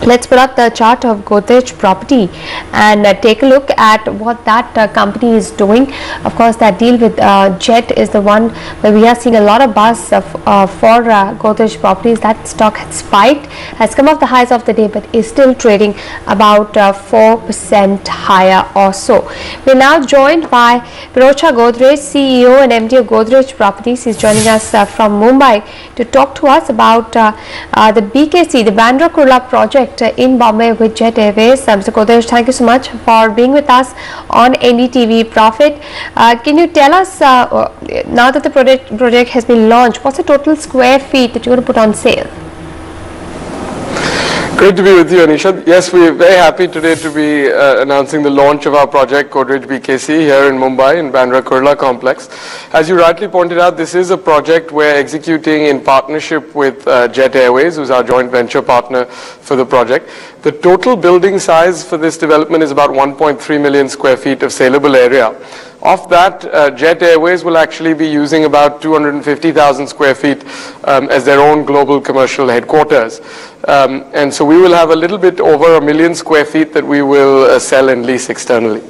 Let's put up the chart of Godrej property and take a look at what that company is doing. Of course, that deal with Jet is the one where we are seeing a lot of buzz for Godrej properties. That stock has spiked, has come off the highs of the day, but is still trading about 4% higher or so. We're now joined by Pirojsha Godrej, CEO and MD of Godrej Properties. He's joining us from Mumbai to talk to us about the BKC, the Bandra Kurla project in Bombay with Jet Airways. Mr. Godrej, thank you so much for being with us on NDTV Profit. Can you tell us, now that the project has been launched, what's the total square feet that you're going to put on sale? Great to be with you, Anisha. Yes, we are very happy today to be announcing the launch of our project Godrej BKC here in Mumbai in Bandra Kurla complex. As you rightly pointed out, this is a project we're executing in partnership with Jet Airways, who's our joint venture partner for the project. The total building size for this development is about 1.3 million square feet of saleable area. Of that, Jet Airways will actually be using about 250,000 square feet as their own global commercial headquarters. And so we will have a little bit over 1 million square feet that we will sell and lease externally.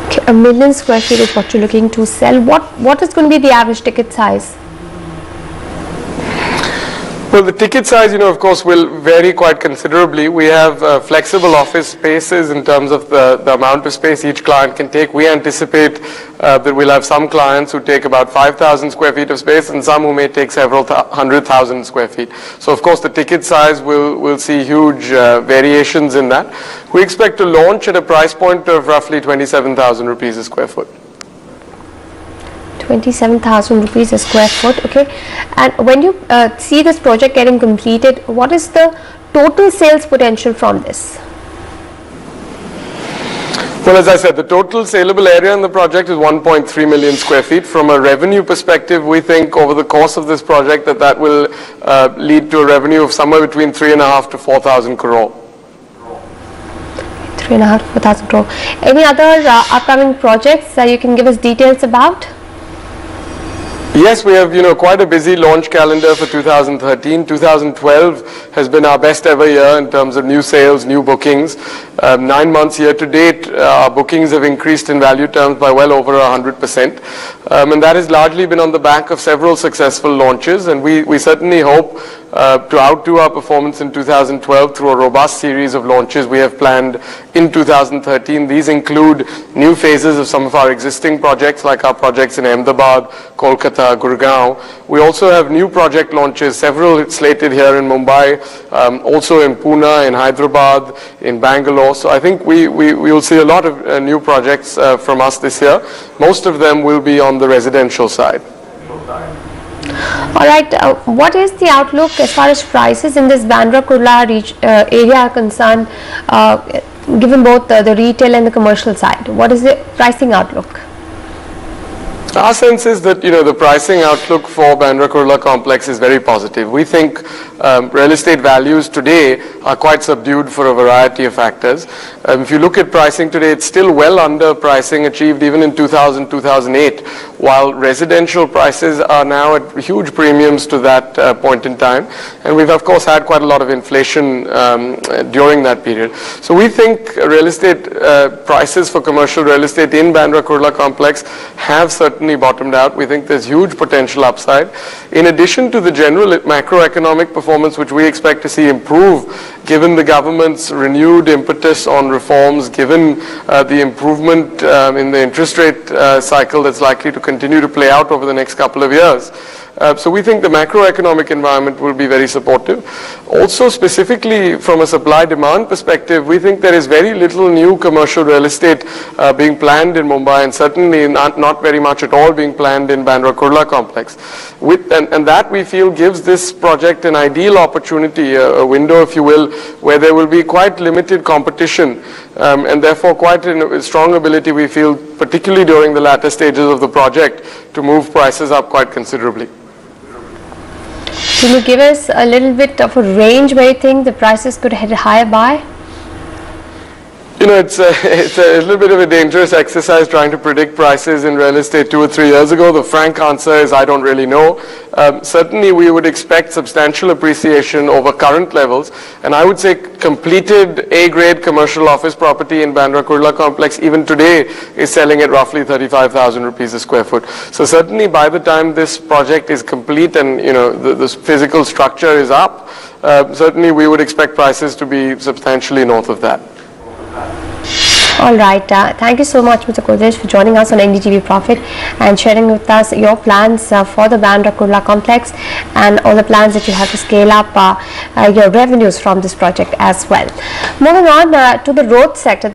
Okay, 1 million square feet is what you're looking to sell. What is going to be the average ticket size? Well, the ticket size, of course, will vary quite considerably. We have flexible office spaces in terms of the amount of space each client can take. We anticipate that we'll have some clients who take about 5,000 square feet of space and some who may take several 100,000 square feet. So, of course, the ticket size will see huge variations in that. We expect to launch at a price point of roughly 27,000 rupees a square foot. 27,000 rupees a square foot. Okay, and when you see this project getting completed, what is the total sales potential from this? Well, as I said, the total saleable area in the project is 1.3 million square feet. From a revenue perspective, we think over the course of this project that will lead to a revenue of somewhere between 3,500 to 4,000 crore. 3,500 to 4,000 crore. Any other upcoming projects that you can give us details about? Yes, we have, quite a busy launch calendar for 2013. 2012 has been our best ever year in terms of new sales, new bookings. 9 months year to date, our bookings have increased in value terms by well over 100%. And that has largely been on the back of several successful launches. And we certainly hope to outdo our performance in 2012 through a robust series of launches we have planned in 2013. These include new phases of some of our existing projects, like our projects in Ahmedabad, Kolkata, Gurgaon. We also have new project launches, several slated here in Mumbai, also in Pune, in Hyderabad, in Bangalore. So I think we will see a lot of new projects from us this year. Most of them will be on the residential side. All right, what is the outlook as far as prices in this Bandra Kurla area are concerned, given both the retail and the commercial side? What is the pricing outlook? Our sense is that, the pricing outlook for Bandra Kurla complex is very positive. We think real estate values today are quite subdued for a variety of factors. If you look at pricing today, it's still well under pricing achieved even in 2000, 2008, while residential prices are now at huge premiums to that point in time. And we've, of course, had quite a lot of inflation during that period. So we think real estate prices for commercial real estate in Bandra Kurla complex have certainly bottomed out. We think there's huge potential upside. In addition to the general macroeconomic performance, which we expect to see improve given the government's renewed impetus on reforms, given the improvement in the interest rate cycle that's likely to continue to play out over the next couple of years. So we think the macroeconomic environment will be very supportive. Also, specifically from a supply-demand perspective, we think there is very little new commercial real estate being planned in Mumbai, and certainly not very much at all being planned in Bandra Kurla complex. And that, we feel, gives this project an ideal opportunity, a window, if you will, where there will be quite limited competition and therefore quite a strong ability, we feel, particularly during the latter stages of the project, to move prices up quite considerably. Can you give us a little bit of a range where you think the prices could head higher by? You know, it's a little bit of a dangerous exercise trying to predict prices in real estate 2 or 3 years ago. The frank answer is I don't really know. Certainly we would expect substantial appreciation over current levels, and I would say completed A-grade commercial office property in Bandra Kurla complex even today is selling at roughly 35,000 rupees a square foot. So certainly by the time this project is complete and the physical structure is up, certainly we would expect prices to be substantially north of that. All right. Thank you so much, Mr. Godrej, for joining us on NDTV Profit and sharing with us your plans for the Bandra Kurla complex and all the plans that you have to scale up your revenues from this project as well. Moving on to the road sector.